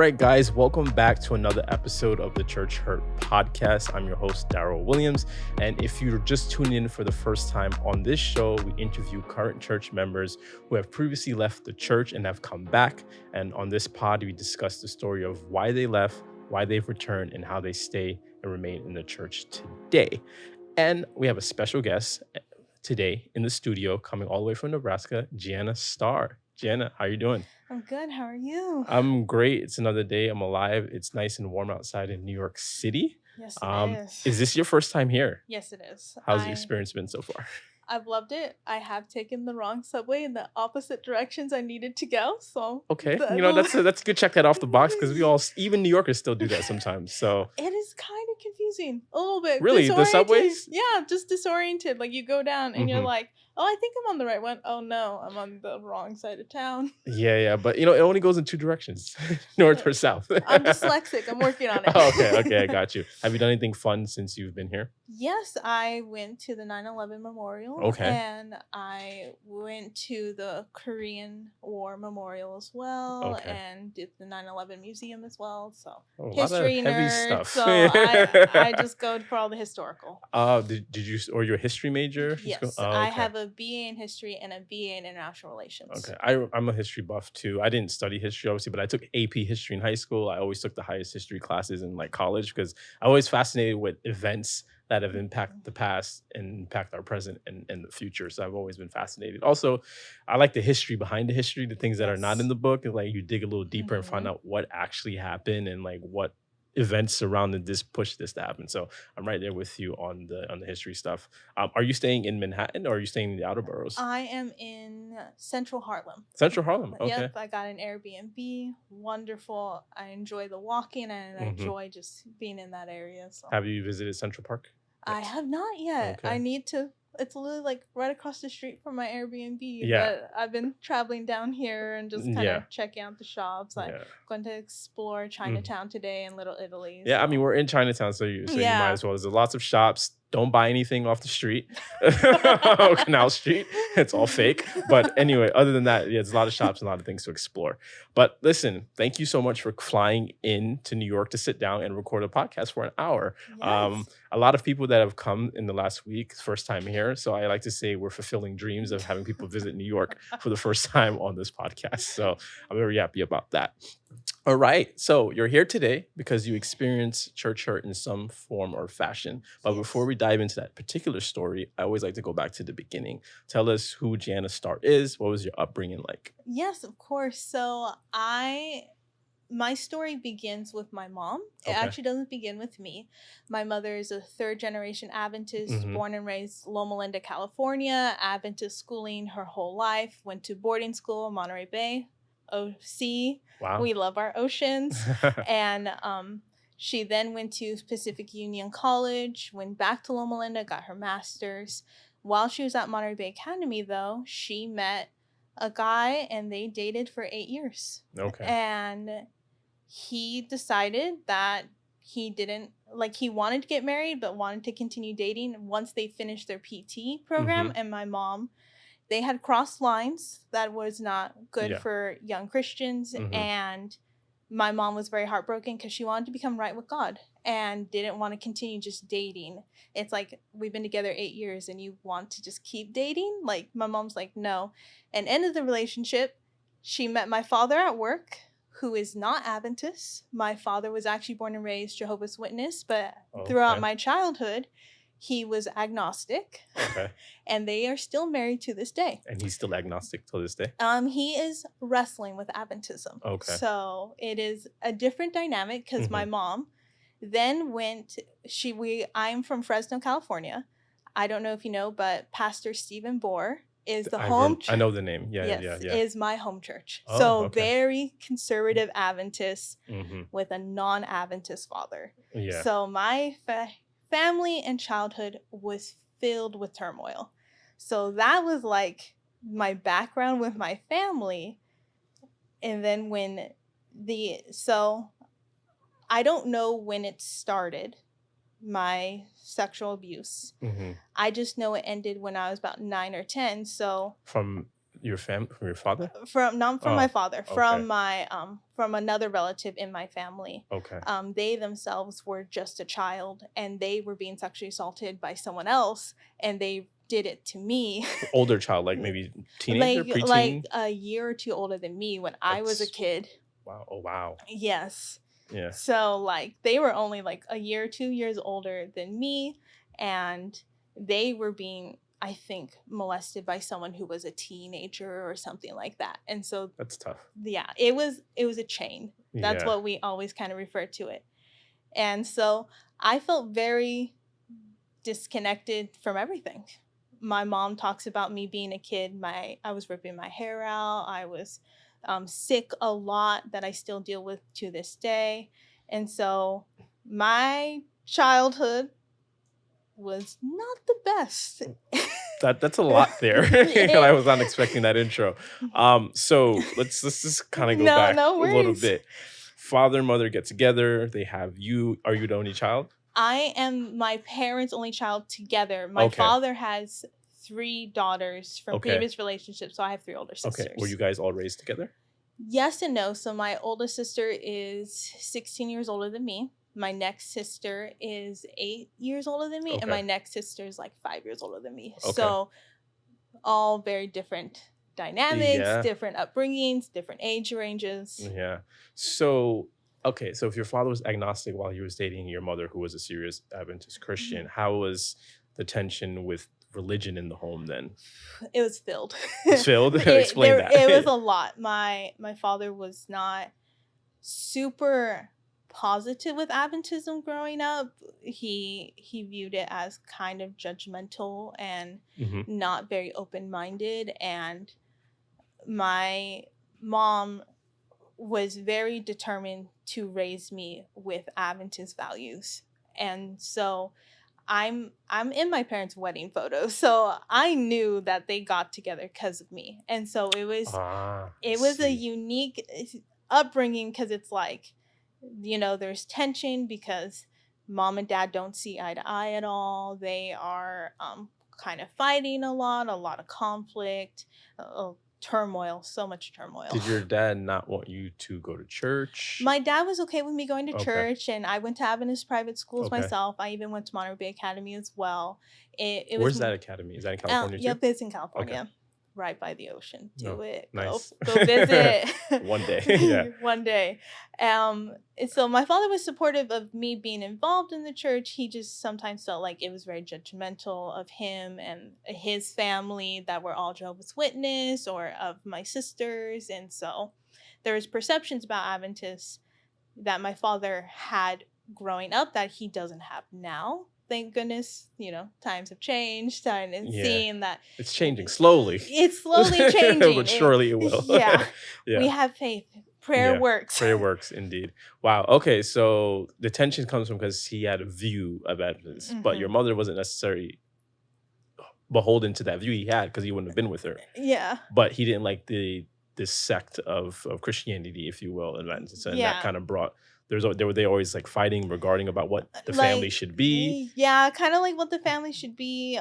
right, guys, welcome back to another episode of the Church Hurt podcast. I'm your host, Darryl Williams. And if you're just tuning in for the first time on this show, we interview current church members who have previously left the church and have come back. And on this pod, we discuss the story of why they left, why they've returned, and how they stay and remain in the church today. And we have a special guest today in the studio coming all the way from Nebraska, Gianna Starr. Gianna, how are you doing? I'm good. How are you? I'm great. It's another day. I'm alive. It's nice and warm outside in New York City. Yes, it is. Is this your first time here? Yes, it is. How's the experience been so far? I've loved it. I have taken the wrong subway in the opposite directions I needed to go. So okay, that's good. Check that off the box because we all, even New Yorkers, still do that sometimes. So it is kind of confusing a little bit. Really, the subways? Yeah, just disoriented. Like you go down and you're like, oh, I think I'm on the right one. Oh no, I'm on the wrong side of town. Yeah, but it only goes in two directions, north or south. I'm dyslexic. I'm working on it. Okay, I got you. Have you done anything fun since you've been here? Yes, I went to the 9/11 memorial. Okay. And I went to the Korean War memorial as well. Okay. And did the 9/11 museum as well. So A history lot of heavy nerd. stuff. So I just go for all the historical. Did you, or you're a history major? Yes, I have a BA in history and a BA in international relations. Okay, I'm a history buff too. I didn't study history obviously, but I took AP history in high school. I always took the highest history classes in like college because I was fascinated with events that have impacted the past and impact our present and the future. So I've always been fascinated. Also, I like the history behind the history, the things that are not in the book, and like you dig a little deeper and find out what actually happened and like what events surrounding this pushed this to happen. So I'm right there with you on the history stuff. Are you staying in Manhattan or are you staying in the outer boroughs? I am in Central Harlem. Central Harlem. Okay. Yep, I got an Airbnb. Wonderful. I enjoy the walking and I enjoy just being in that area. So. Have you visited Central Park? I have not yet. Okay. I need to. It's literally like right across the street from my Airbnb. Yeah. But I've been traveling down here and just kind of checking out the shops. I'm going to explore Chinatown today and Little Italy. Yeah, so. I mean, we're in Chinatown, so you might as well. There's lots of shops. Don't buy anything off the street. Canal Street. It's all fake. But anyway, other than that, there's a lot of shops and a lot of things to explore. But listen, thank you so much for flying in to New York to sit down and record a podcast for an hour. Yes. A lot of people that have come in the last week, first time here. So I like to say we're fulfilling dreams of having people visit New York for the first time on this podcast. So I'm very happy about that. All right. So you're here today because you experienced church hurt in some form or fashion. But before we dive into that particular story, I always like to go back to the beginning. Tell us who Gianna Starr is. What was your upbringing like? Yes, of course. So my story begins with my mom. It actually doesn't begin with me. My mother is a third-generation Adventist, born and raised Loma Linda, California, Adventist schooling her whole life, went to boarding school in Monterey Bay, OC. Wow. We love our oceans. And she then went to Pacific Union College, went back to Loma Linda, got her master's. While she was at Monterey Bay Academy, though, she met a guy and they dated for 8 years. Okay. And he decided that he wanted to get married, but wanted to continue dating once they finished their PT program. And my mom, they had crossed lines that was not good for young Christians. And my mom was very heartbroken because she wanted to become right with God and didn't want to continue just dating. It's like, we've been together 8 years and you want to just keep dating? Like, my mom's like, no. And ended the relationship. She met my father at work, who is not Adventist. My father was actually born and raised Jehovah's Witness, but throughout my childhood, he was agnostic. Okay. And they are still married to this day. And he's still agnostic till this day? He is wrestling with Adventism. Okay. So it is a different dynamic because my mom then I'm from Fresno, California. I don't know if you know, but Pastor Stephen Bohr is the home church. I know the name. Yeah. Is my home church. So very conservative Adventist with a non-Adventist father. Yeah. So my family and childhood was filled with turmoil. So that was like my background with my family. And then I don't know when it started, my sexual abuse. I just know it ended when I was about 9 or 10. So from From your father? From not from my Oh, father, okay. from another relative in my family. Okay. They themselves were just a child, and they were being sexually assaulted by someone else, and they did it to me. Older child, like maybe teenager, like preteen? a year or two older than me when I was a That's kid. wow. Oh, wow. Yes. Yeah. So like they were only like a year, 2 years older than me, and they were being, I think, molested by someone who was a teenager or something like that. And so That's tough. yeah, it was a chain. That's Yeah. what we always kind of refer to it. And so I felt very disconnected from everything. My mom talks about me being a kid. I was ripping my hair out. I was sick a lot that I still deal with to this day. And so my childhood was not the best. That's a lot there. And I was not expecting that intro. So let's just kind of go No, back no a little worries. bit. Father and mother get together. They have you. Are you the only child? I am my parents' only child together. My Okay. father has 3 daughters from Okay. previous relationships, so I have 3 older sisters. Okay. Were you guys all raised together? Yes and no. So my oldest sister is 16 years older than me. My next sister is 8 years older than me, and my Okay. next sister is like 5 years older than me. Okay. So all very different dynamics, Yeah. different upbringings, different age ranges. Yeah. So, okay. So if your father was agnostic while he was dating your mother, who was a serious Adventist Christian, how was the tension with religion in the home then? It was filled. It's filled? Explain that. It was a lot. My father was not super positive with Adventism growing up. He viewed it as kind of judgmental and Mhm. not very open-minded, and my mom was very determined to raise me with Adventist values. And so I'm in my parents' wedding photos, so I knew that they got together because of me. And so I it was a see. unique upbringing, because it's like, there's tension because mom and dad don't see eye to eye at all. They are kind of fighting a lot of conflict, turmoil, so much turmoil. Did your dad not want you to go to church? My dad was okay with me going to Okay. church, and I went to Adventist private schools Okay. myself. I even went to Monterey Bay Academy as well. It Where's was that academy? Is that in California too? Yep, it's in California, right by the ocean. Do No. it. Nice. Go visit. One day. Yeah. One day. And so my father was supportive of me being involved in the church. He just sometimes felt like it was very judgmental of him and his family that were all Jehovah's Witness, or of my sisters. And so there was perceptions about Adventists that my father had growing up that he doesn't have now. Thank goodness, times have changed, and Yeah. seeing that It's changing slowly. it's slowly changing. But surely it will. Yeah. Yeah. We have faith. Prayer Yeah. works. Prayer works indeed. Wow. Okay. So the tension comes from because he had a view of Adventists, but your mother wasn't necessarily beholden to that view he had because he wouldn't have been with her. Yeah. But he didn't like this sect of Christianity, if you will, Adventists, and that kind of brought. They always like fighting regarding about what the family should be. Yeah, kind of like what the family should be.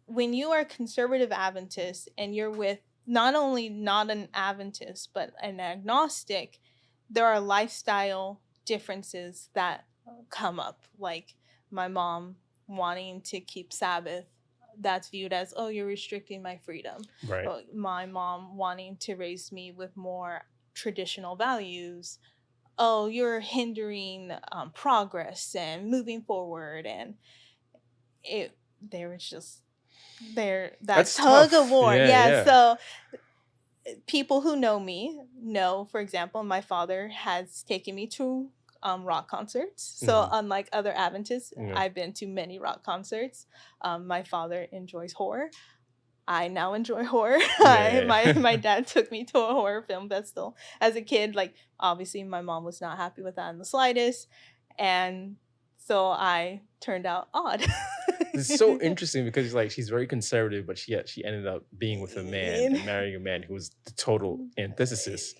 When you are a conservative Adventist and you're with not only not an Adventist but an agnostic, there are lifestyle differences that come up. Like my mom wanting to keep Sabbath, that's viewed as, oh, you're restricting my freedom. Right. My mom wanting to raise me with more traditional values, oh, you're hindering progress and moving forward. And there was just that tug of war. Yeah. So people who know me know, for example, my father has taken me to rock concerts. So unlike other Adventists, I've been to many rock concerts. My father enjoys horror. I now enjoy horror. My dad took me to a horror film festival as a kid. Like, obviously, my mom was not happy with that in the slightest. And so I turned out odd. It's so interesting because like she's very conservative, but she ended up being with a man and marrying a man who was the total antithesis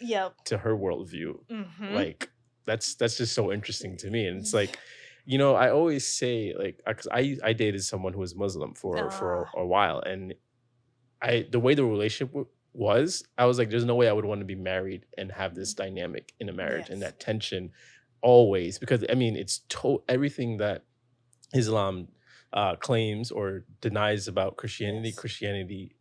to her worldview. Like that's just so interesting to me. And it's like, I always say, like, because I dated someone who was Muslim for Ah, a while, and the way the relationship was, I was like, there's no way I would want to be married and have this dynamic in a marriage and yes. that tension always, because I mean, it's everything that Islam claims or denies about Christianity. Yes. Christianity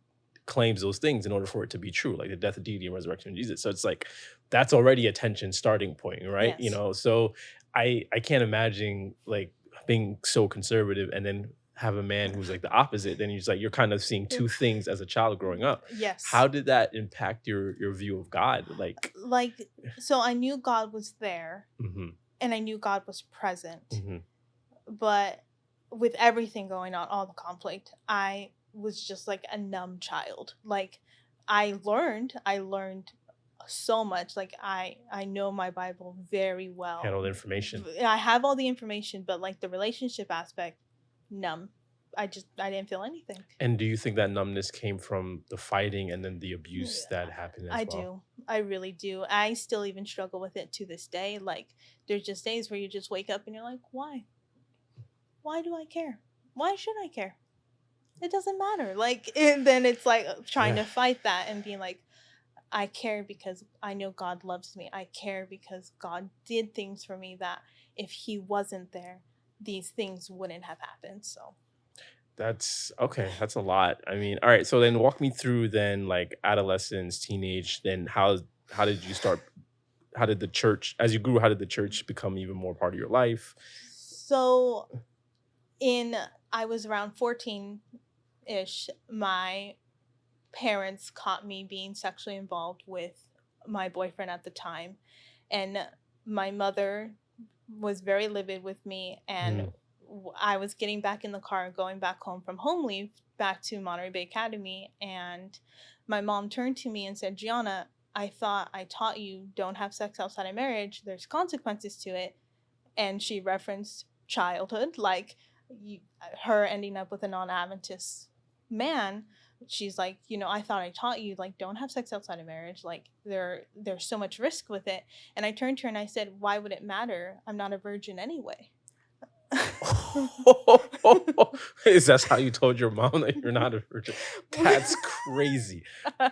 claims those things in order for it to be true, like the death, of deity, and resurrection of Jesus. So it's like that's already a tension starting point, right? Yes. So I can't imagine like being so conservative and then have a man who's like the opposite. Then he's like you're kind of seeing two things as a child growing up. Yes. How did that impact your view of God? Like, Like, so I knew God was there hmm and I knew God was present. hmm But with everything going on, all the conflict, I was just like a numb child. Like, I learned so much. Like, I know my Bible very had well. all the information. I have all the information, but like the relationship aspect, numb. I didn't feel anything. And do you think that numbness came from the fighting and then the abuse Yeah, that happened I as well? do. I really do. I still even struggle with it to this day. Like, there's just days where you just wake up and you're like, why? Why do I care? Why should I care? It doesn't matter. Like, and then it's like trying Yeah. to fight that and being like, I care because I know God loves me. I care because God did things for me that if He wasn't there, these things wouldn't have happened. So, That's okay. That's a lot. I mean, all right. So then walk me through then like adolescence, teenage, then how did you start how did the church as you grew, how did the church become even more part of your life? so in I was around 14 ish. My parents caught me being sexually involved with my boyfriend at the time, and my mother was very livid with me, and Mm, I was getting back in the car going back home from home leave back to Monterey Bay Academy, and my mom turned to me and said, Gianna, I thought I taught you don't have sex outside of marriage, there's consequences to it. And she referenced childhood, like you, her ending up with a non-Adventist man. She's like, I thought I taught you, like, don't have sex outside of marriage, like there's so much risk with it. And I turned to her and I said, why would it matter? I'm not a virgin anyway. Is that how you told your mom that you're not a virgin? That's crazy.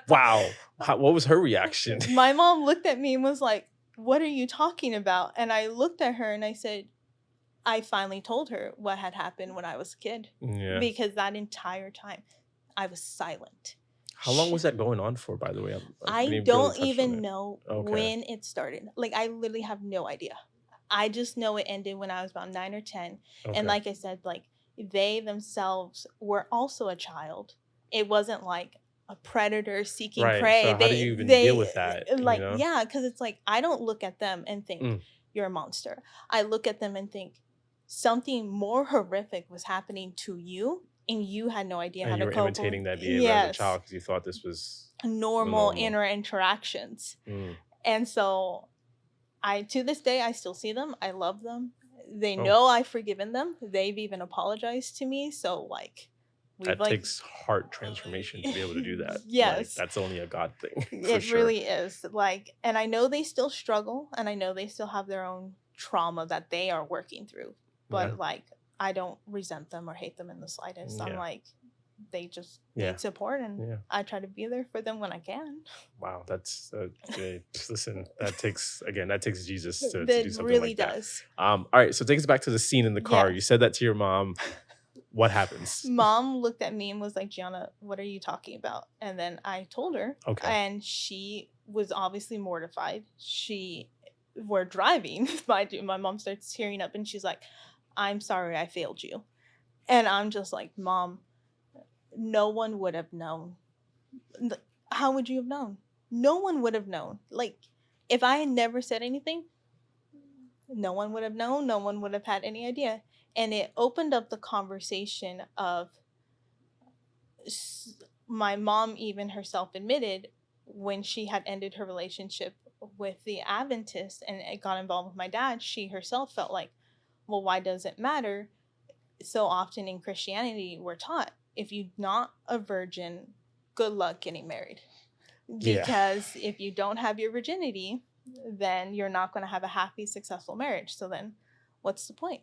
Wow. What was her reaction? My mom looked at me and was like, what are you talking about? And I looked at her and I said, I finally told her what had happened when I was a kid, Yeah. because that entire time I was silent. How long was that going on for, by the way? We I didn't really don't touch on even it. know Okay. when it started. Like, I literally have no idea. I just know it ended when I was about 9 or 10. And Okay. like I said, like, they themselves were also a child. It wasn't like a predator seeking Right. prey. So how do you even deal with that, Like, yeah, because it's like, I don't look at them and think Mm. you're a monster. I look at them and think something more horrific was happening to you and you had no idea how And you to were cope with. imitating that behavior as a Yes, child because you thought this was normal normal. inner interactions. Mm. And so to this day, I still see them. I love them. They Oh, know I've forgiven them. They've even apologized to me. So, like, we've that like, takes heart transformation to be able to do that. Like, yes, that's only a God thing for it sure. really is. Like, and I know they still struggle and I know they still have their own trauma that they are working through. Yeah. But, like, I don't resent them or hate them in the slightest. I'm Yeah. like, they just Yeah. need support and Yeah. I try to be there for them when I can. Wow. That's listen, that takes Jesus to That do something really like that. does. All right. So take us back to the scene in the car. You Yes. said that to your mom. What happens? Mom looked at me and was like, Gianna, what are you talking about? And then I told her, Okay. and she was obviously mortified. We're driving, mind you. My mom starts tearing up and she's like, I'm sorry I failed you. And I'm just like, Mom, no one would have known. How would you have known? No one would have known. Like, if I had never said anything, no one would have known. No one would have had any idea. And it opened up the conversation of my mom even herself admitted when she had ended her relationship with the Adventist and it got involved with my dad, she herself felt like, well, why does it matter? So often in Christianity, we're taught if you're not a virgin, good luck getting married. Yeah. Because if you don't have your virginity, then you're not going to have a happy, successful marriage. So then what's the point?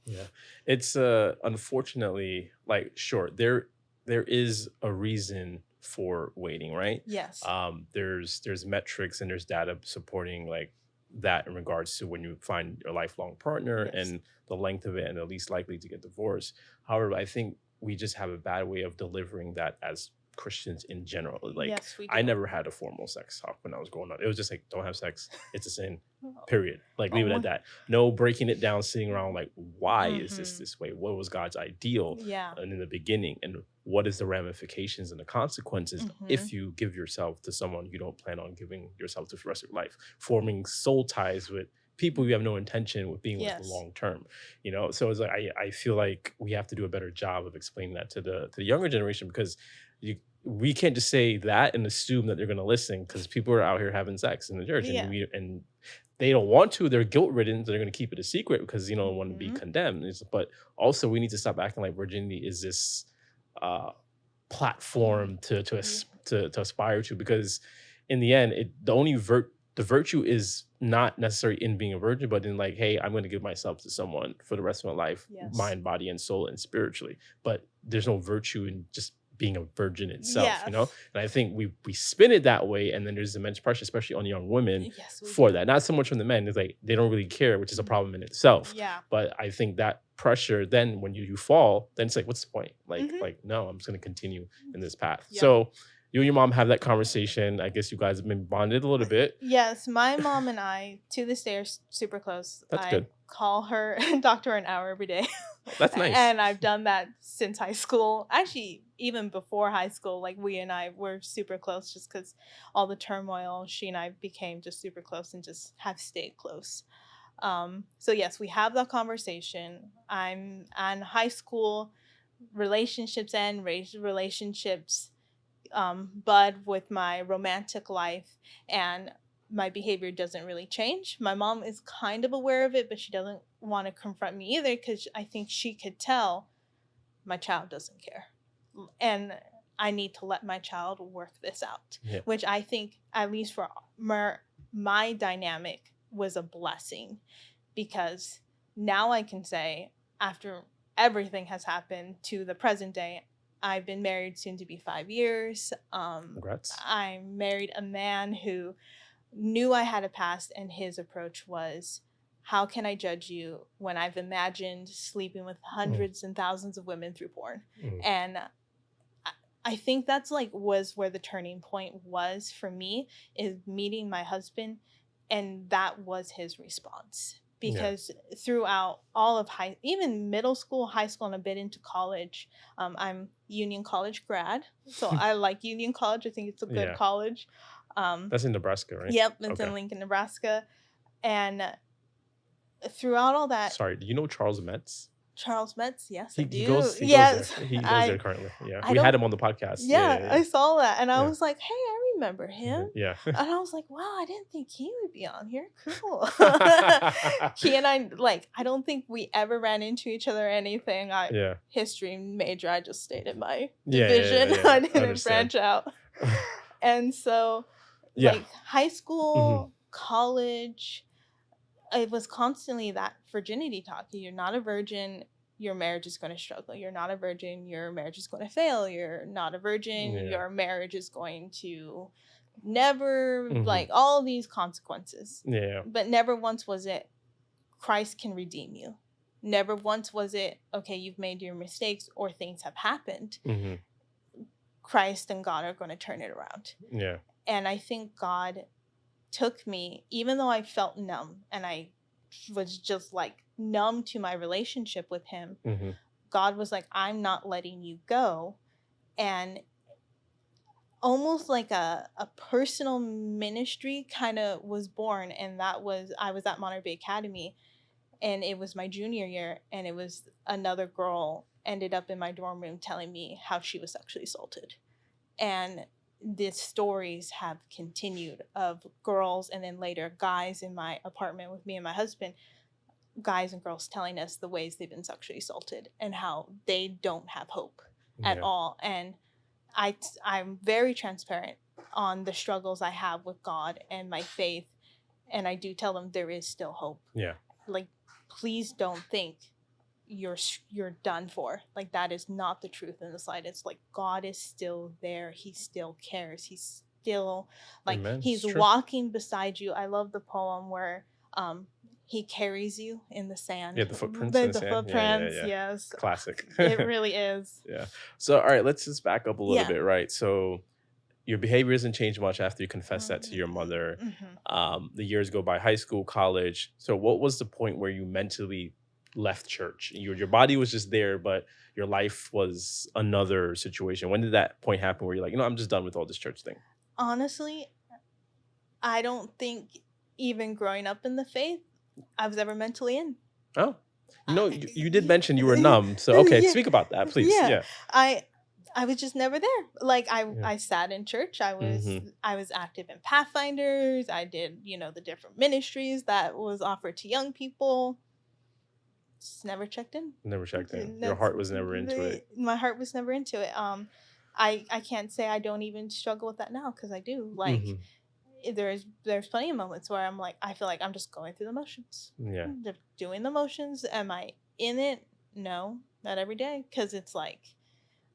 Yeah. It's unfortunately, like, sure, there is a reason for waiting, right? Yes. There's metrics and there's data supporting like that in regards to when you find your lifelong partner Yes. and the length of it and the least likely to get divorced. However, I think we just have a bad way of delivering that as Christians in general. Like, Yes, we I do. never had a formal sex talk when I was growing up. It was just like, don't have sex. It's a sin. Oh, Period. Like, leave it oh, at that. No breaking it down, sitting around like, why is mm-hmm. this way? What was God's ideal Yeah. and in the beginning? And what is the ramifications and the consequences Mm-hmm. if you give yourself to someone you don't plan on giving yourself to for the rest of your life? Forming soul ties with people you have no intention with being with Yes. long term. So it's like I feel like we have to do a better job of explaining that to the younger generation, because we can't just say that and assume that they're going to listen, because people are out here having sex in the church, Yeah. and they don't want to. They're guilt ridden. So they're going to keep it a secret because don't want to be Mm-hmm. condemned. But also, we need to stop acting like virginity is this platform to aspire to, because in the end, the virtue is not necessarily in being a virgin, but in like, hey, I'm going to give myself to someone for the rest of my life, Yes. mind, body, and soul, and spiritually. But there's no virtue in just being a virgin itself, Yes. And I think we spin it that way, and then there's immense pressure, especially on young women, Yes, for that. Not so much from the men. It's like they don't really care, which is a problem in itself. Yeah. But I think that pressure, then when you fall, then it's like, what's the point? Like, Mhm. like no, I'm just gonna continue in this path. Yeah. So you and your mom have that conversation. I guess you guys have been bonded a little bit. Yes, my mom and I to this day are super close. That's I good. call her and talk to her an hour every day. That's nice. And I've done that since high school. Actually, even before high school, like we and I were super close just because all the turmoil. She and I became just super close and just have stayed close. So yes, we have that conversation. I'm on high school, relationships end, relationships bud with my romantic life, and my behavior doesn't really change. My mom is kind of aware of it, but she doesn't want to confront me either, because I think she could tell my child doesn't care. And I need to let my child work this out, Yeah. which I think, at least for my dynamic, was a blessing, because now I can say, after everything has happened to the present day, I've been married soon to be 5 years. Congrats. I married a man who knew I had a past, and his approach was, how can I judge you when I've imagined sleeping with hundreds and thousands of women through porn? And I think that's was where the turning point was for me, is meeting my husband, and that was his response. Because throughout all of even middle school, high school, and a bit into college, I'm Union College grad, so I like Union College. I think it's a good college. That's in Nebraska, right? Yep, it's in Lincoln, Nebraska. And throughout all that, sorry, do you know Charles Metz? Charles Metz, yes, he I do. He goes there. He goes there currently. Yeah, we had him on the podcast. Yeah, I saw that, and I was like, "Hey, I remember him." Yeah, and I was like, "Wow, I didn't think he would be on here. Cool." He and I, I don't think we ever ran into each other or anything. History major. I just stayed in my division. I didn't branch out. And so, high school, college, it was constantly that virginity talk. You're not a virgin, your marriage is going to struggle. You're not a virgin, your marriage is going to fail. You're not a virgin, your marriage is going to never, all these consequences. But never once was it, Christ can redeem you. Never once was it, okay, you've made your mistakes or things have happened. Christ and God are going to turn it around. And I think God took me, even though I felt numb and I was just numb to my relationship with him, God was like, I'm not letting you go. And almost like a personal ministry kind of was born. And that was, I was at Monterey Bay Academy, and it was my junior year, and it was another girl ended up in my dorm room telling me how she was sexually assaulted. And the stories have continued of girls, and then later guys in my apartment with me and my husband, guys and girls telling us the ways they've been sexually assaulted and how they don't have hope at all. And I'm very transparent on the struggles I have with God and my faith, and I do tell them there is still hope. Please don't think you're done for. Like, that is not the truth in the slightest. Like, God is still there. He still cares. He's still, like, Amen. It's he's true. walking beside you. I love the poem where he carries you in the sand. Yeah, the footprints in the sand. Footprints, Yeah. yes. Classic. It really is. Yeah. So, all right, let's just back up a little Yeah. bit, right? So, your behavior doesn't change much after you confess that to your mother. The years go by, high school, college. So, what was the point where you mentally left church? Your body was just there, but your life was another situation. When did that point happen where you're like, I'm just done with all this church thing? Honestly, I don't think even growing up in the faith, I was ever mentally in. Oh, you did mention you were numb. So, okay, Yeah. speak about that, please. Yeah. I was just never there. Like, I sat in church. I was active in Pathfinders. I did, the different ministries that was offered to young people. Just never checked in. Never checked in. Your heart was never into it. My heart was never into it. I can't say I don't even struggle with that now, because I do. Like, there's plenty of moments where I'm like, I feel like I'm just going through the motions. Yeah. Just doing the motions. Am I in it? No, not every day, because it's like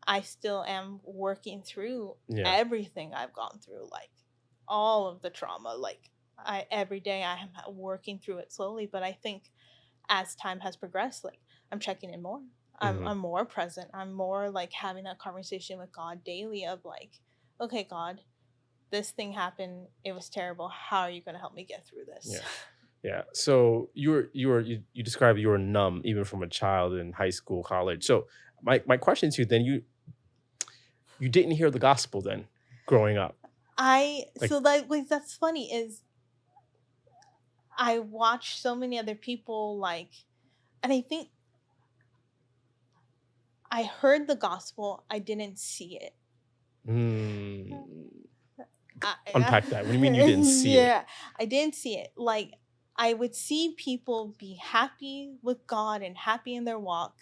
I still am working through everything I've gone through, like all of the trauma. Like, every day I am working through it slowly, but I think as time has progressed, like, I'm checking in more. I'm more present. I'm more like having that conversation with God daily of like, okay, God, this thing happened. It was terrible. How are you going to help me get through this? Yeah. So you described you were numb even from a child in high school, college. So my question to you then, you didn't hear the gospel then growing up. That's funny is I watched so many other people, like, and I think I heard the gospel. I didn't see it. Unpack that. What do you mean you didn't see it? Yeah, I didn't see it. Like, I would see people be happy with God and happy in their walk,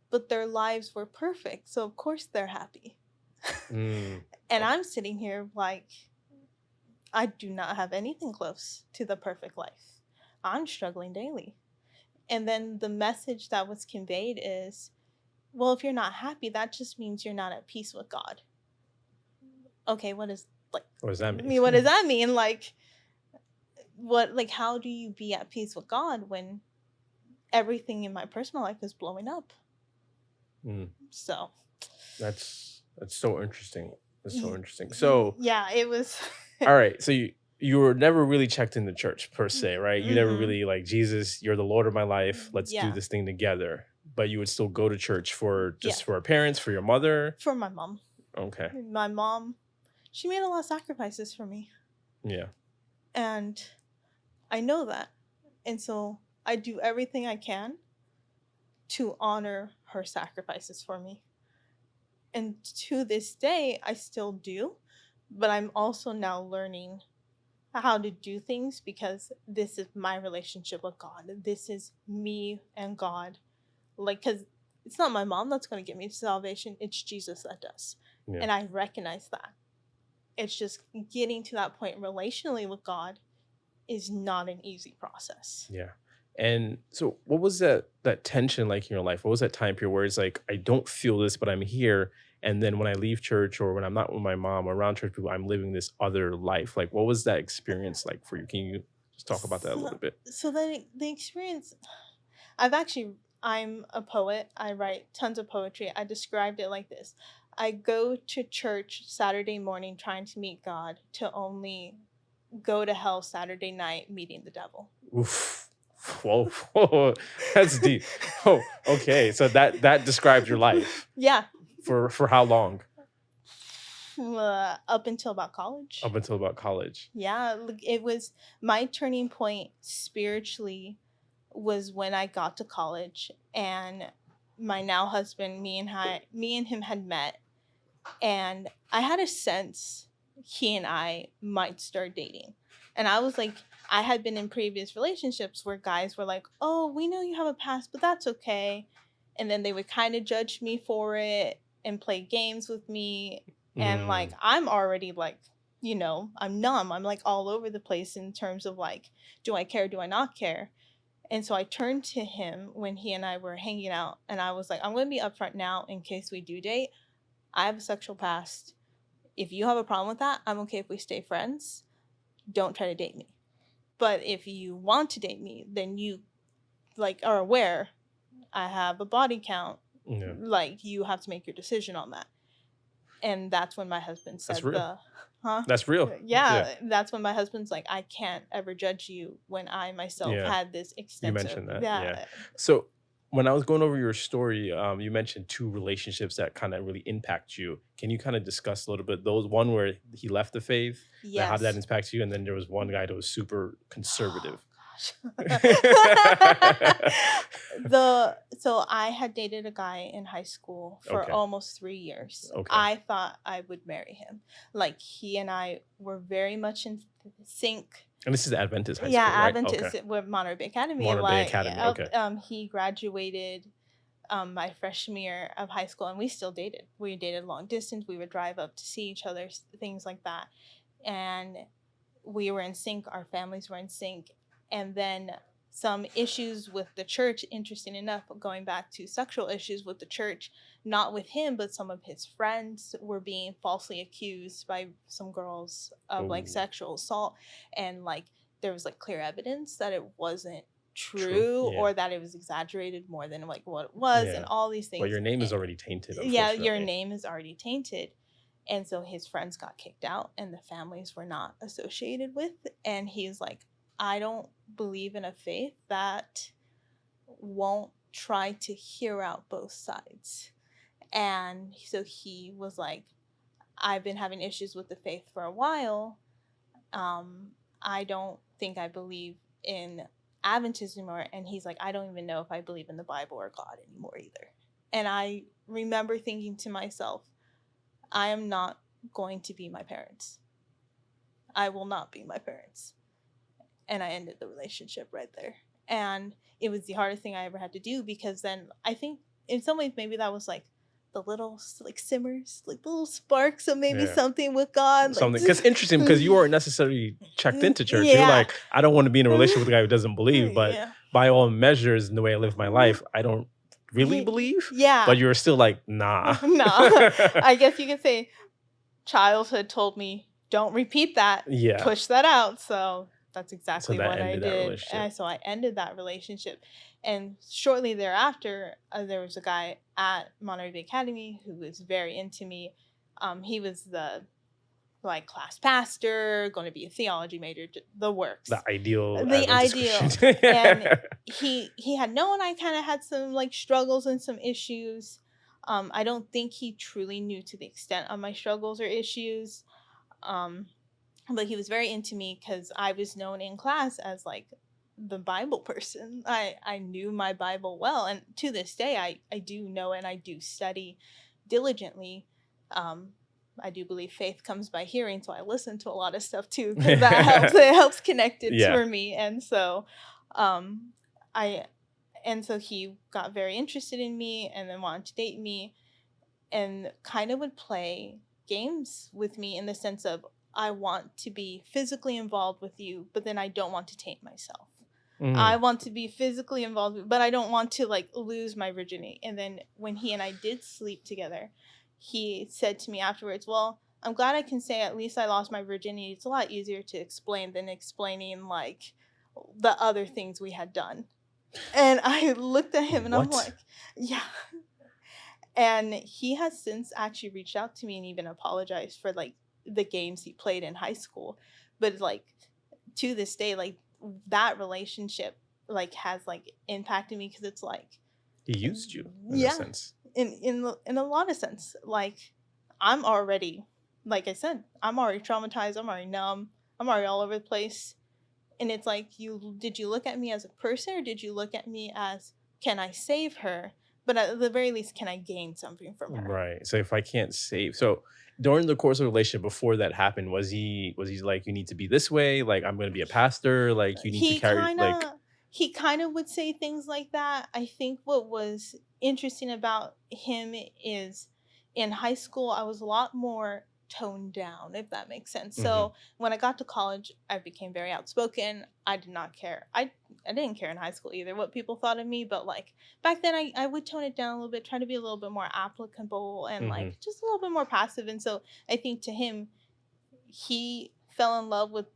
but their lives were perfect. So of course they're happy. And I'm sitting here like, I do not have anything close to the perfect life. I'm struggling daily. And then the message that was conveyed is, well, if you're not happy, that just means you're not at peace with God. Okay, what does that mean? What does that mean? Like, how do you be at peace with God when everything in my personal life is blowing up? So that's so interesting. That's so interesting. So yeah, it was. All right. So you were never really checked into church per se, right? You never really like, Jesus, you're the Lord of my life. Let's do this thing together. But you would still go to church for our parents, for your mother? For my mom. Okay. My mom, she made a lot of sacrifices for me. Yeah. And I know that. And so I do everything I can to honor her sacrifices for me. And to this day, I still do. But I'm also now learning how to do things, because this is my relationship with God. This is me and God. Like, because it's not my mom that's going to get me to salvation. It's Jesus that does. Yeah. And I recognize that. It's just getting to that point relationally with God is not an easy process. Yeah. And so what was that tension like in your life? What was that time period where it's like, I don't feel this, but I'm here. And then when I leave church, or when I'm not with my mom or around church people, I'm living this other life. Like, what was that experience like for you? Can you just talk about that a little bit? So the experience, I'm a poet. I write tons of poetry. I described it like this. I go to church Saturday morning trying to meet God, to only go to hell Saturday night meeting the devil. Oof. Whoa, that's deep. Oh, okay. So that describes your life. Yeah. For how long? Up until about college. Up until about college. Yeah, it was my turning point spiritually was when I got to college, and my now husband, me and him had met, and I had a sense he and I might start dating. And I was like, I had been in previous relationships where guys were like, oh, we know you have a past, but that's okay. And then they would kind of judge me for it and play games with me. And like, I'm already like, I'm numb. I'm like all over the place in terms of like, do I care? Do I not care? And so I turned to him when he and I were hanging out, and I was like, I'm going to be upfront now in case we do date. I have a sexual past. If you have a problem with that, I'm okay if we stay friends. Don't try to date me. But if you want to date me, then you like are aware I have a body count. Yeah. Like, you have to make your decision on that. And that's when my husband said That's real. Yeah, that's when my husband's like, I can't ever judge you when I myself had this extensive. You mentioned that. Yeah. So when I was going over your story, you mentioned 2 relationships that kind of really impact you. Can you kind of discuss a little bit those? One where he left the faith, how did that impact you? And then there was one guy that was super conservative. So I had dated a guy in high school for almost 3 years. I thought I would marry him. Like, he and I were very much in sync. And this is Adventist high school, right? Adventist with Monterey Bay Academy. Bay Academy. He graduated my freshman year of high school, and we still dated. We dated long distance. We would drive up to see each other, things like that. And we were in sync. Our families were in sync. And then some issues with the church, interesting enough, going back to sexual issues with the church, not with him, but some of his friends were being falsely accused by some girls of like sexual assault. And like, there was like clear evidence that it wasn't true. Or that it was exaggerated more than like what it was, and all these things. Well, your name is already tainted. Yeah, your name is already tainted. And so his friends got kicked out, and the families were not associated with. And he's like, I don't believe in a faith that won't try to hear out both sides. And so he was like, I've been having issues with the faith for a while. I don't think I believe in Adventism anymore. And he's like, I don't even know if I believe in the Bible or God anymore either. And I remember thinking to myself, I am not going to be my parents. I will not be my parents. And I ended the relationship right there. And it was the hardest thing I ever had to do, because then I think in some ways maybe that was like the little like simmers, like the little sparks of maybe something with God. Something, because interesting, because you weren't necessarily checked into church. You're like, I don't want to be in a relationship with a guy who doesn't believe, but by all measures and the way I live my life, I don't really believe. Yeah. But you're still like, nah. I guess you could say childhood told me, don't repeat that. Yeah. Push that out. So that's exactly what I did. And so I ended that relationship. And shortly thereafter, there was a guy at Monterey Bay Academy who was very into me. He was the like class pastor, going to be a theology major, the works. The ideal. And he had known I kind of had some like struggles and some issues. I don't think he truly knew to the extent of my struggles or issues. But he was very into me because I was known in class as like the Bible person. I knew my Bible well, and to this day I do know and I do study diligently. I do believe faith comes by hearing, so I listen to a lot of stuff too, because that helps. It helps connect it for me. And so so he got very interested in me and then wanted to date me, and kind of would play games with me in the sense of, I want to be physically involved with you, but then I don't want to taint myself. I want to be physically involved, but I don't want to like lose my virginity. And then when he and I did sleep together, he said to me afterwards, well, I'm glad I can say at least I lost my virginity. It's a lot easier to explain than explaining like the other things we had done. And I looked at him and I'm like, yeah. And he has since actually reached out to me and even apologized for like the games he played in high school. But like to this day, like that relationship like has like impacted me, because it's like he used you in a sense. In a lot of sense. Like I'm already, like I said, I'm already traumatized, I'm already numb, I'm already all over the place. And it's like, did you look at me as a person, or did you look at me as, can I save her? But at the very least, can I gain something from her? Right. So if I can't save, so during the course of the relationship before that happened, was he like, you need to be this way? Like, I'm going to be a pastor. Like, you need to carry like. He kind of would say things like that. I think what was interesting about him is in high school, I was a lot more toned down, if that makes sense. So when I got to college, I became very outspoken. I did not care. I didn't care in high school either what people thought of me, but like back then I would tone it down a little bit, try to be a little bit more applicable and like just a little bit more passive. And so I think to him, he fell in love with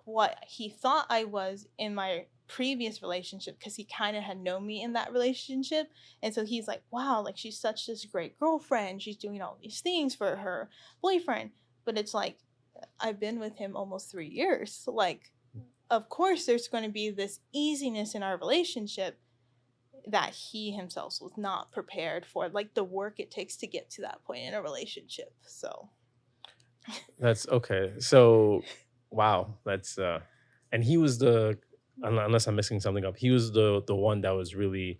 what he thought I was in my previous relationship because he kind of had known me in that relationship. And so he's like, wow, like she's such this great girlfriend. She's doing all these things for her boyfriend. But it's like, I've been with him almost 3 years. Like, of course, there's going to be this easiness in our relationship that he himself was not prepared for, like the work it takes to get to that point in a relationship. So that's okay. So, wow, that's and he was unless I'm mixing something up, he was the one that was really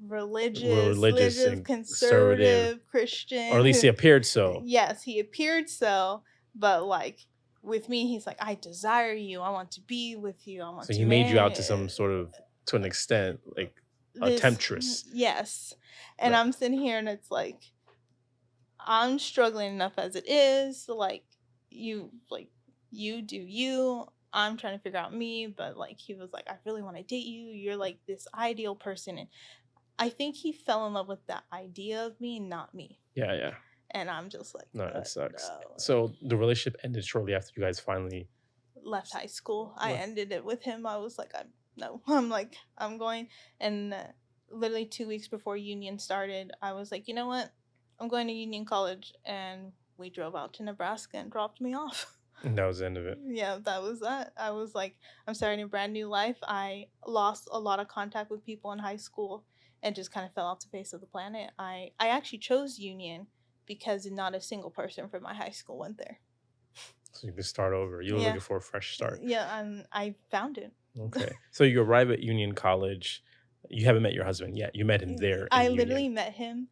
religious and conservative, Christian, or at least he appeared so. Yes, he appeared so, but like with me, he's like, I desire you. I want to be with you. I want to. So he made you out to some sort of, to an extent, like a temptress. Yes, and I'm sitting here, and it's like, I'm struggling enough as it is. Like you do you. I'm trying to figure out me, but like he was like, I really want to date you. You're like this ideal person, and I think he fell in love with that idea of me, not me. Yeah. And I'm just like, no, it sucks. No. So the relationship ended shortly after you guys finally left high school. I ended it with him. I was like, I'm going. And literally 2 weeks before Union started, I was like, you know what? I'm going to Union College. And we drove out to Nebraska and dropped me off. And that was the end of it. Yeah, that was that. I was like, I'm starting a brand new life. I lost a lot of contact with people in high school and just kind of fell off the face of the planet. I actually chose Union because not a single person from my high school went there. So you could start over. You were looking for a fresh start. Yeah, and I found it. Okay. So you arrive at Union College. You haven't met your husband yet. You met him there. I literally met him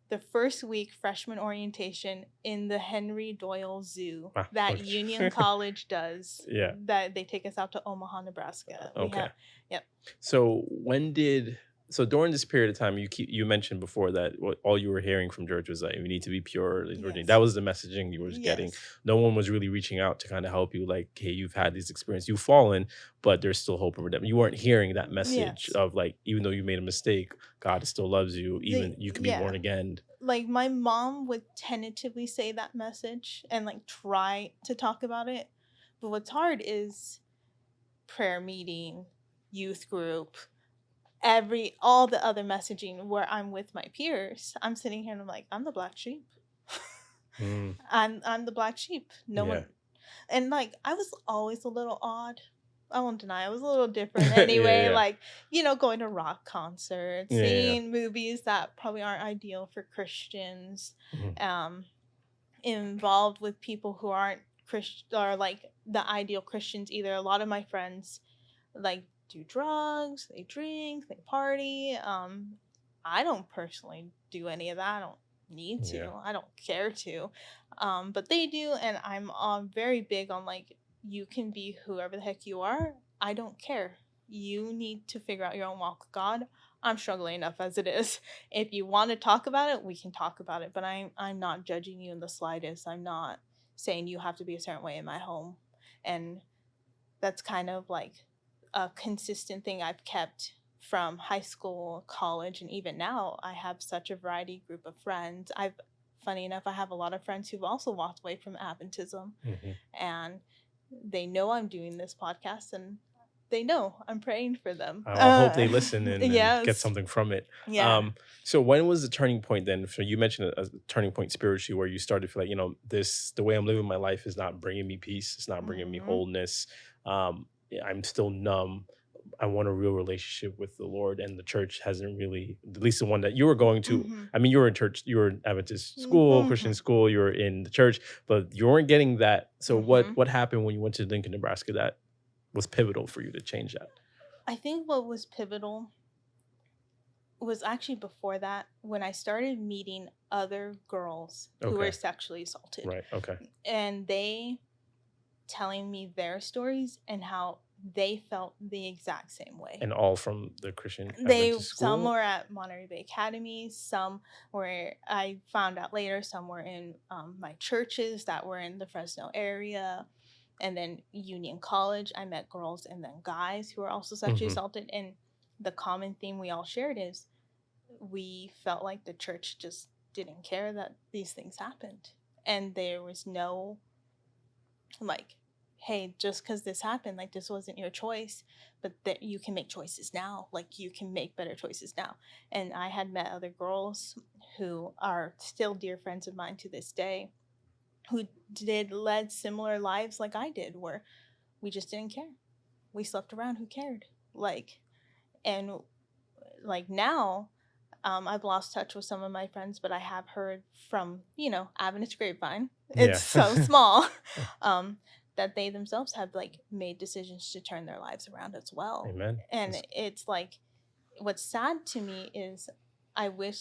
the first week freshman orientation in the Henry Doyle Zoo that Union College does. Yeah. That they take us out to Omaha, Nebraska. Okay. Yep. So during this period of time, you mentioned before that all you were hearing from church was that you need to be pure. Yes. That was the messaging you were getting. No one was really reaching out to kind of help you. Like, hey, you've had these experiences, you've fallen, but there's still hope and redemption. You weren't hearing that message of like, even though you made a mistake, God still loves you. Even you can be born again. Like my mom would tentatively say that message and like try to talk about it, but what's hard is prayer meeting, youth group. All the other messaging where I'm with my peers, I'm sitting here and I'm like, I'm the black sheep. I'm the black sheep. No one. And like, I was always a little odd. I won't deny I was a little different anyway. Like, going to rock concerts, seeing movies that probably aren't ideal for Christians, involved with people who aren't Christian or like the ideal Christians either. A lot of my friends like do drugs, they drink, they party. I don't personally do any of that. I don't need to. I don't care to. But they do, and I'm very big on like, you can be whoever the heck you are. I don't care. You need to figure out your own walk with God. I'm struggling enough as it is. If you want to talk about it, we can talk about it. But I'm not judging you in the slightest. I'm not saying you have to be a certain way in my home. And that's kind of like a consistent thing I've kept from high school, college, and even now. I have such a variety group of friends. Funny enough, I have a lot of friends who've also walked away from Adventism, and they know I'm doing this podcast, and they know I'm praying for them. I hope they listen and get something from it. Yeah. So when was the turning point then? So you mentioned a turning point spiritually where you started to feel like, the way I'm living my life is not bringing me peace. It's not bringing me wholeness. I'm still numb. I want a real relationship with the Lord, and the church hasn't really, at least the one that you were going to. I mean, you were in church, you were in Adventist school, Christian school, you were in the church, but you weren't getting that. So what happened when you went to Lincoln, Nebraska that was pivotal for you to change that? I think what was pivotal was actually before that, when I started meeting other girls who were sexually assaulted. Right, okay. And they telling me their stories and how they felt the exact same way. And all from the Christian They Adventist some school? were at Monterey Bay Academy, some were, I found out later, some were in my churches that were in the Fresno area, and then Union College. I met girls and then guys who were also sexually assaulted, and the common theme we all shared is we felt like the church just didn't care that these things happened, and there was no like, hey, just because this happened, like, this wasn't your choice, but that you can make choices now, like you can make better choices now. And I had met other girls who are still dear friends of mine to this day, who led similar lives like I did, where we just didn't care, we slept around, who cared, like. And like now, I've lost touch with some of my friends, but I have heard from, Adventist grapevine, it's so small, that they themselves have like made decisions to turn their lives around as well. Amen. And it's like, what's sad to me is I wish,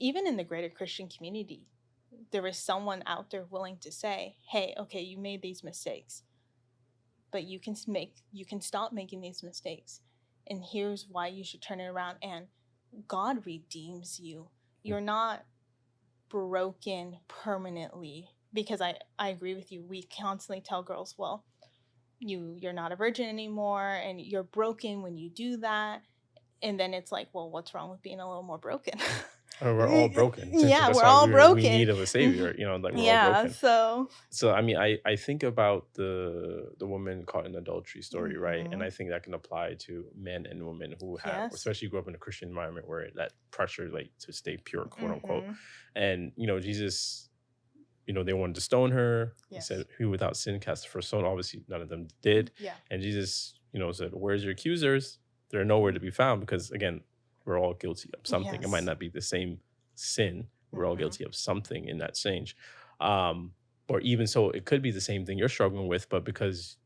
even in the greater Christian community, there is someone out there willing to say, hey, okay, you made these mistakes, but you can stop making these mistakes, and here's why you should turn it around, and God redeems you. You're not broken permanently, because I agree with you. We constantly tell girls, well, you're not a virgin anymore, and you're broken when you do that. And then it's like, well, what's wrong with being a little more broken? We're all broken. Yeah, That's we're why all broken. We need of a savior, like we're all broken. So I mean, I think about the woman caught in adultery story, right? And I think that can apply to men and women who have, especially grew up in a Christian environment where that pressure, like, to stay pure, quote unquote. And Jesus, they wanted to stone her. He said, "Who without sin cast the first stone?" Obviously, none of them did. And Jesus, said, "Where's your accusers? They're nowhere to be found," because again, we're all guilty of something. It might not be the same sin. We're all guilty of something in that change. Or even so, it could be the same thing you're struggling with, but because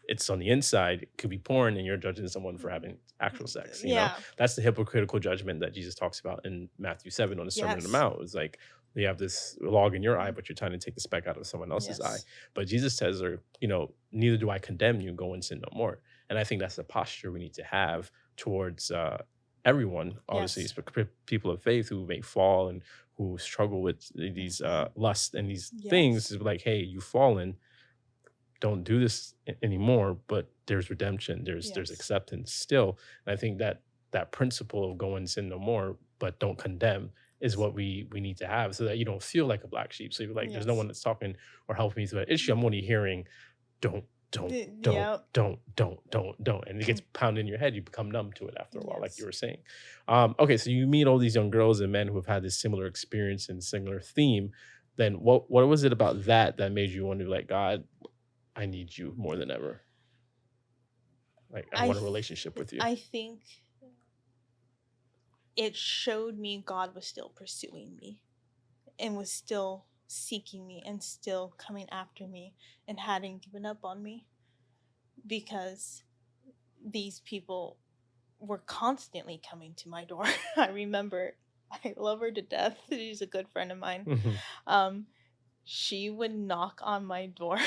it's on the inside, it could be porn and you're judging someone for having actual sex. You know, that's the hypocritical judgment that Jesus talks about in Matthew 7 on the Sermon on the Mount. It's like, you have this log in your eye, but you're trying to take the speck out of someone else's eye. But Jesus says, neither do I condemn you, go and sin no more. And I think that's the posture we need to have towards everyone, obviously, people of faith who may fall and who struggle with these lust and these things. Is like, hey, you've fallen, don't do this anymore, but there's redemption, there's acceptance still. And I think that principle of go and sin no more, but don't condemn, is what we need to have, so that you don't feel like a black sheep. So you're like, there's no one that's talking or helping me through that issue. I'm only hearing, don't. And it gets pounded in your head. You become numb to it after a while, like you were saying. Okay, so you meet all these young girls and men who have had this similar experience and similar theme. Then what was it about that made you want to, like, God, I need you more than ever? Like, I want a relationship with you. I think it showed me God was still pursuing me and was still seeking me and still coming after me and hadn't given up on me, because these people were constantly coming to my door. I remember, I love her to death. She's a good friend of mine. She would knock on my door.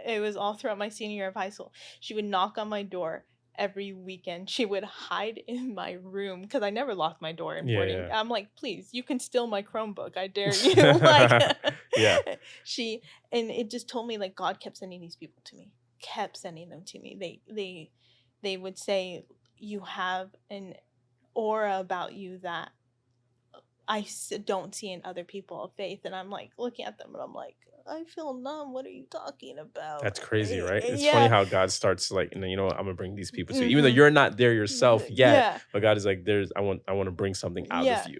It was all throughout my senior year of high school. She would knock on my door every weekend. She would hide in my room because I never locked my door in boarding. I'm like, please, you can steal my Chromebook, I dare you. Like, and it just told me, like, God kept sending these people to me, kept sending them to me. They would say, you have an aura about you that I don't see in other people of faith. And I'm like looking at them and I'm like, I feel numb. What are you talking about? That's crazy, right? It's funny how God starts, like, I'm gonna bring these people to you, even though you're not there yourself yet. But God is like, I want to bring something out of you.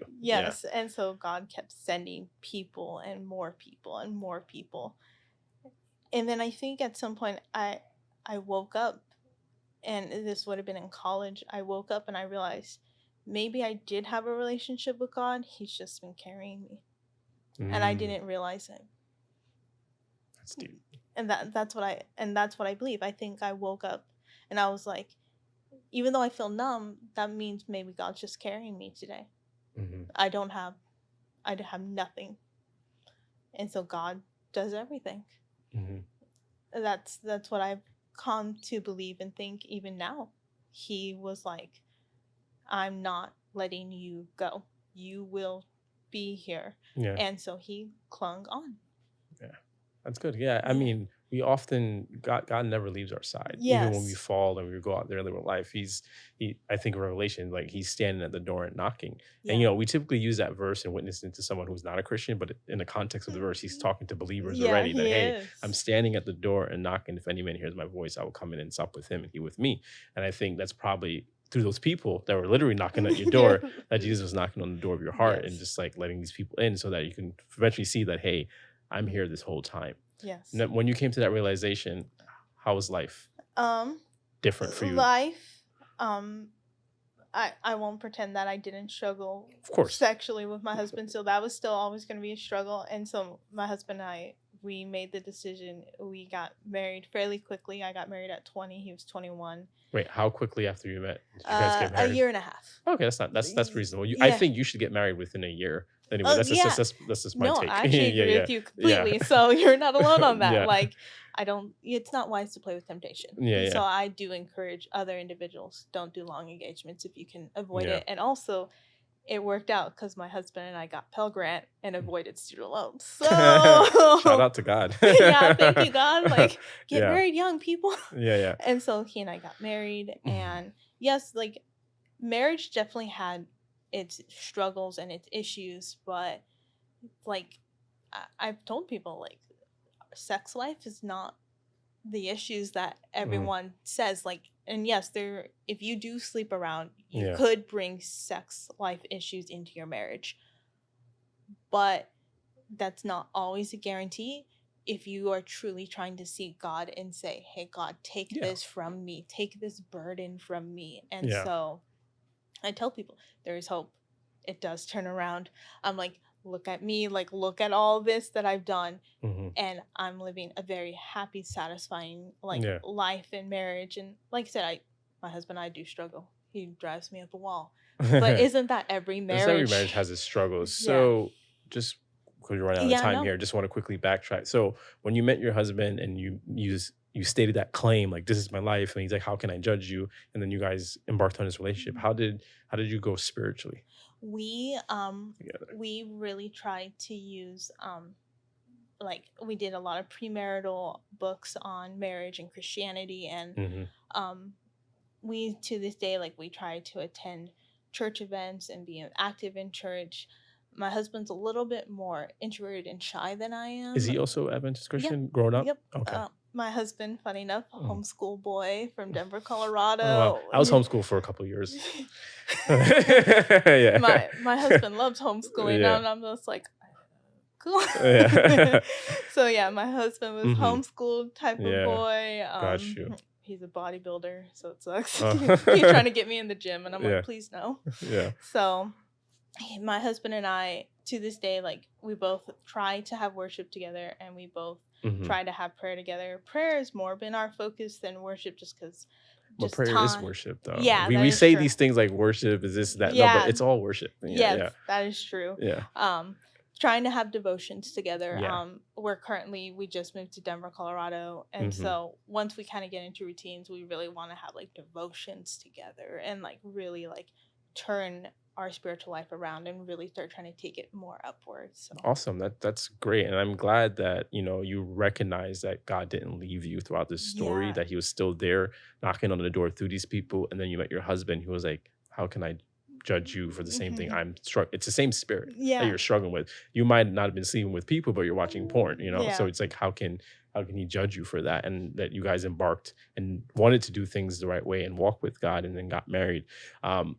And so God kept sending people and more people and more people. And then I think at some point I woke up, and this would have been in college. I woke up and I realized maybe I did have a relationship with God. He's just been carrying me. And I didn't realize it. That's deep. And that's what I believe. I think I woke up and I was like, even though I feel numb, that means maybe God's just carrying me today. I have nothing. And so God does everything. That's what I've come to believe and think even now. He was like, I'm not letting you go. You will be here. Yeah. And so he clung on. Yeah. That's good. Yeah. I mean, we often God never leaves our side. Even when we Yes. fall and we go out there and live our life. I think in Revelation, like he's standing at the door and knocking. Yeah. And you know, we typically use that verse and witnessing to someone who's not a Christian, but in the context of the verse, he's talking to believers already that, hey, I'm standing at the door and knocking. If any man hears my voice, I will come in and sup with him and he with me. And I think that's probably through those people that were literally knocking at your door, that Jesus was knocking on the door of your heart and just like letting these people in so that you can eventually see that, hey, I'm here this whole time. Yes. And when you came to that realization, how was life different for you? Life, I won't pretend that I didn't struggle, of course, sexually with my husband. So that was still always going to be a struggle. And so my husband and I, we made the decision. We got married fairly quickly. I got married at 20. He was 21. Wait, how quickly after you met did you guys get married? A year and a half. Okay, that's reasonable. I think you should get married within a year. Anyway, that's just my take. I actually agree with you completely. Yeah. So you're not alone on that. Like, it's not wise to play with temptation. So I do encourage other individuals, don't do long engagements if you can avoid it. And also, it worked out because my husband and I got Pell Grant and avoided student loans. So shout out to God. Yeah, thank you, God. Like, get married young, people. Yeah. And so he and I got married. And yes, like, marriage definitely had its struggles and its issues, but like I've told people, like, sex life is not the issues that everyone says. Like, and yes, if you do sleep around, you could bring sex life issues into your marriage, but that's not always a guarantee. If you are truly trying to seek God and say, hey, God, take this from me, take this burden from me. And so I tell people there is hope. It does turn around. I'm like, look at me, like, look at all this that I've done. And I'm living a very happy, satisfying, like, life and marriage. And like I said, my husband and I do struggle. He drives me up a wall. But isn't that every marriage? Every marriage has its struggles. So just because you're running out of time here, just want to quickly backtrack. So when you met your husband and you stated that claim, like, this is my life, and he's like, how can I judge you? And then you guys embarked on this relationship. How did you go spiritually? We really tried to use like, we did a lot of premarital books on marriage and Christianity, and we, to this day, like, we try to attend church events and be active in church. My husband's a little bit more introverted and shy than I am. Is he also Adventist Christian growing up? Yep. Okay. My husband, funny enough, homeschool boy from Denver, Colorado. Oh, wow. I was homeschooled for a couple of years. My husband loves homeschooling, and I'm just like, cool. So my husband was homeschooled type of boy. Got you. He's a bodybuilder, so it sucks. He's trying to get me in the gym, and I'm like, please no. So my husband and I, to this day, like, we both try to have worship together, and we both try to have prayer together. Prayer has more been our focus than worship, just because. But prayer is worship, though. Yeah, we say these things like worship is this, that. No, but it's all worship. That is true. Trying to have devotions together. We just moved to Denver, Colorado, and so once we kind of get into routines, we really want to have, like, devotions together and, like, really, like, turn our spiritual life around and really start trying to take it more upwards. So. Awesome. That's great. And I'm glad that, you recognize that God didn't leave you throughout this story, that he was still there knocking on the door through these people. And then you met your husband who was like, how can I judge you for the same thing I'm struggling? It's the same spirit that you're struggling with. You might not have been sleeping with people, but you're watching porn, So it's like, how can he judge you for that? And that you guys embarked and wanted to do things the right way and walk with God, and then got married.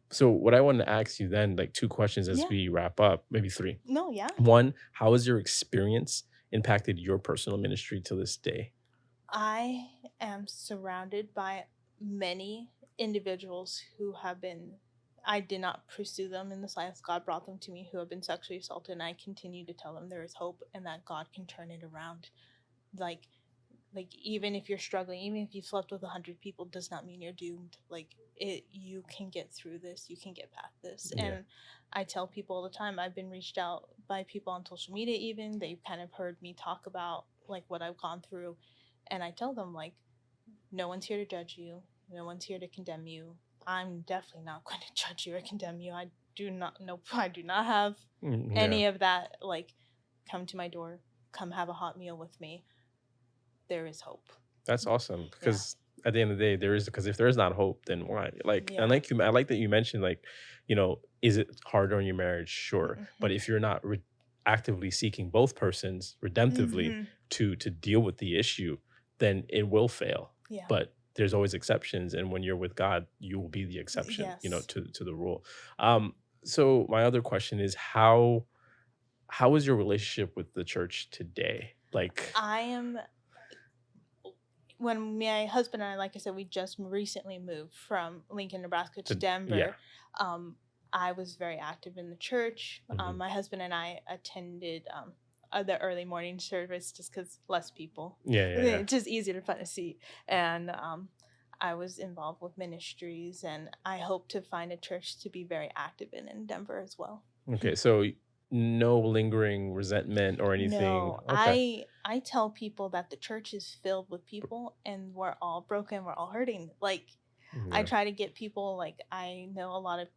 So what I wanted to ask you then, like, 2 questions as we wrap up, maybe 3. No, yeah. 1, how has your experience impacted your personal ministry to this day? I am surrounded by many individuals who have been, I did not pursue them in the science. God brought them to me, who have been sexually assaulted, and I continue to tell them there is hope and that God can turn it around. Like even if you're struggling, even if you've slept with 100 people, does not mean you're doomed. Like, you can get through this. You can get past this. And I tell people all the time, I've been reached out by people on social media even. They've kind of heard me talk about, like, what I've gone through. And I tell them, like, no one's here to judge you. No one's here to condemn you. I'm definitely not going to judge you or condemn you. I do not have any of that. Like, come to my door, come have a hot meal with me. There is hope. That's awesome, because at the end of the day, there is, because if there is not hope, then why? Like, and like I like that you mentioned, like, is it harder on your marriage? Sure. But if you're not actively seeking both persons redemptively to deal with the issue, then it will fail. Yeah. But there's always exceptions, and when you're with God, you will be the exception, to the rule. So my other question is, how is your relationship with the church today? Like, when my husband and I, like I said, we just recently moved from Lincoln, Nebraska to Denver. Yeah. I was very active in the church. My husband and I attended the early morning service just because less people. It's just easier to find a seat. And I was involved with ministries, and I hope to find a church to be very active in Denver as well. Okay, so no lingering resentment or anything. No, okay. I tell people that the church is filled with people, and we're all broken, we're all hurting. Like, I try to get people, like, I know a lot of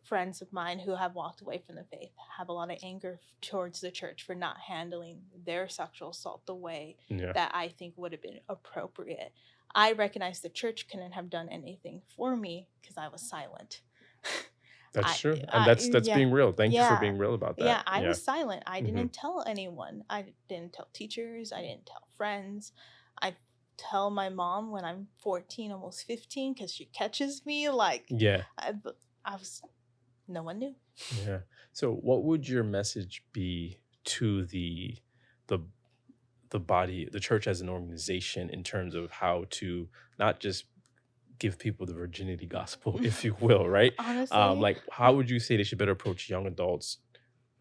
friends of mine who have walked away from the faith have a lot of anger towards the church for not handling their sexual assault the way that I think would have been appropriate. I recognize the church couldn't have done anything for me because I was silent. That's true. And that's being real. Thank you for being real about that. Yeah, I was silent. I didn't tell anyone. I didn't tell teachers. I didn't tell friends. I tell my mom when I'm 14, almost 15, because she catches me. Like, no one knew. Yeah. So what would your message be to the body, the church as an organization, in terms of how to not just give people the virginity gospel, if you will, right? Honestly, like, how would you say they should better approach young adults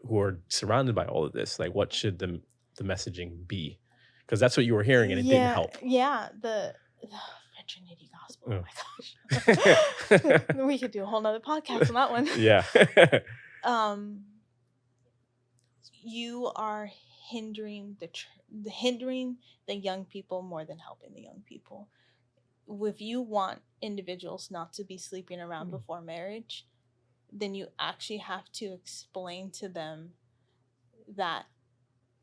who are surrounded by all of this? Like, what should the messaging be? Because that's what you were hearing, and it didn't help. Yeah, the virginity gospel. Oh my gosh, we could do a whole nother podcast on that one. Yeah. You are hindering the young people more than helping the young people. If you want individuals not to be sleeping around before marriage, then you actually have to explain to them that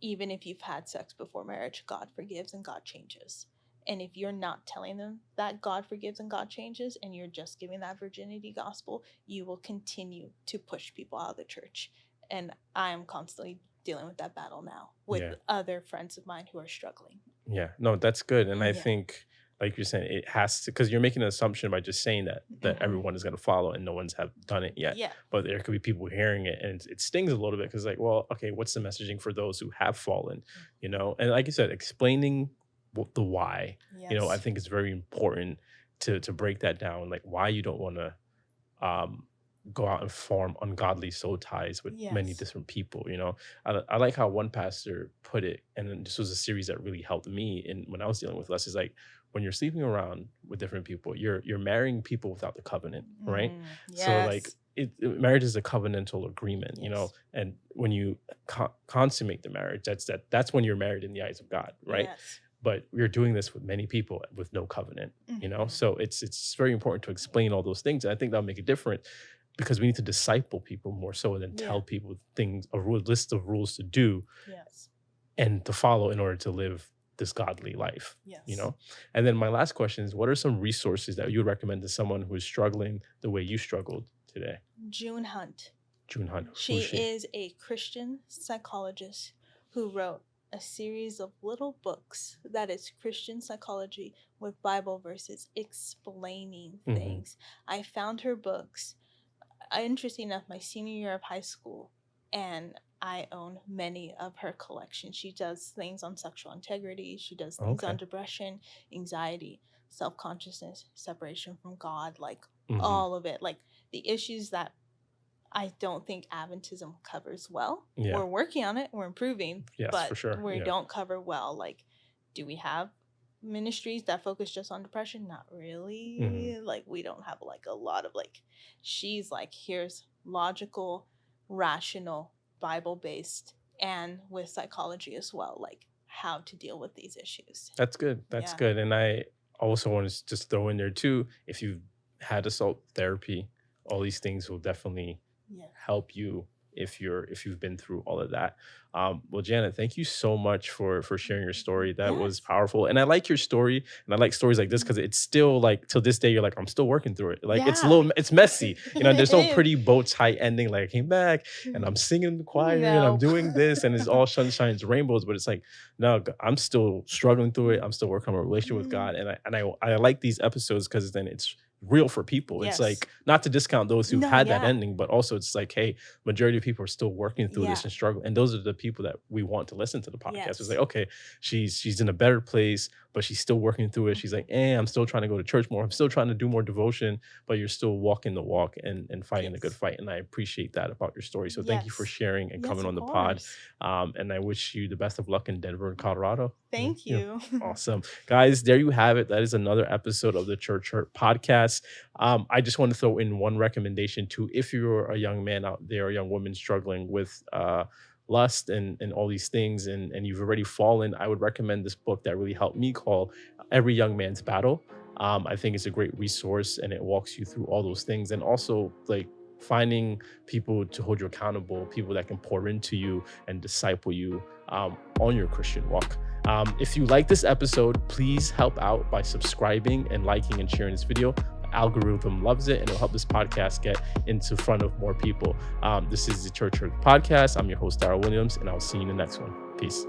even if you've had sex before marriage, God forgives and God changes. And if you're not telling them that God forgives and God changes, and you're just giving that virginity gospel, you will continue to push people out of the church. And I am constantly dealing with that battle now with other friends of mine who are struggling. Yeah, no, that's good. And I think, like you're saying, it has to, because you're making an assumption by just saying that everyone is going to follow, and no one's have done it yet. Yeah. But there could be people hearing it, and it stings a little bit, because, like, well, okay, what's the messaging for those who have fallen? And like you said, explaining the why. Yes. I think it's very important to break that down, like why you don't want to go out and form ungodly soul ties with many different people. I like how one pastor put it, and then this was a series that really helped me when I was dealing with less, is like, when you're sleeping around with different people, you're marrying people without the covenant, right? Yes. So, like, marriage is a covenantal agreement, and when you consummate the marriage, that's when you're married in the eyes of God, right? Yes. But we're doing this with many people with no covenant, so it's very important to explain all those things, and I think that'll make it different, because we need to disciple people more so than tell people things, a list of rules to do and to follow in order to live this godly life. And then my last question is, what are some resources that you would recommend to someone who is struggling the way you struggled today? June Hunt. She is a Christian psychologist who wrote a series of little books that is Christian psychology with Bible verses explaining things. I found her books, interesting enough, my senior year of high school, and I own many of her collections. She does things on sexual integrity. She does things on depression, anxiety, self-consciousness, separation from God, like all of it. Like the issues that I don't think Adventism covers well. Yeah. We're working on it. We're improving. Yes, but for sure. We don't cover well. Like, do we have ministries that focus just on depression? Not really. Like, we don't have like a lot of like, she's like, here's logical, rational, Bible-based, and with psychology as well, like how to deal with these issues. That's good. That's good. And I also want to just throw in there too, if you've had assault therapy, all these things will definitely help you if you've been through all of that. Well, Janet, thank you so much for sharing your story. That was powerful, and I like your story, and I like stories like this because it's still like till this day you're like, I'm still working through it. Like it's messy, there's no pretty bow tie ending. Like I came back and I'm singing in the choir and I'm doing this and it's all sunshine and rainbows, but it's like, no, I'm still struggling through it. I'm still working on a relationship with God, and I like these episodes because then it's real for people. It's like, not to discount those who had that ending, but also it's like, hey, majority of people are still working through this and struggling, and those are the people that we want to listen to the podcast. It's like, okay, she's in a better place, but she's still working through it. She's like, I'm still trying to go to church more, I'm still trying to do more devotion, but you're still walking the walk and fighting the good fight. And I appreciate that about your story. So thank you for sharing and coming on the pod. And I wish you the best of luck in Denver and Colorado. Thank you. Awesome. Guys, there you have it. That is another episode of the Church Hurt Podcast. I just want to throw in one recommendation too. If you're a young man out there, a young woman struggling with lust and all these things, and you've already fallen, I would recommend this book that really helped me, called Every Young Man's Battle. I think it's a great resource, and it walks you through all those things, and also like finding people to hold you accountable, people that can pour into you and disciple you on your Christian walk. If you like this episode, please help out by subscribing and liking and sharing this video. The algorithm loves it, and it'll help this podcast get into front of more people. This is the Church Hurt Podcast. I'm your host, Darryl Williams, and I'll see you in the next one. Peace.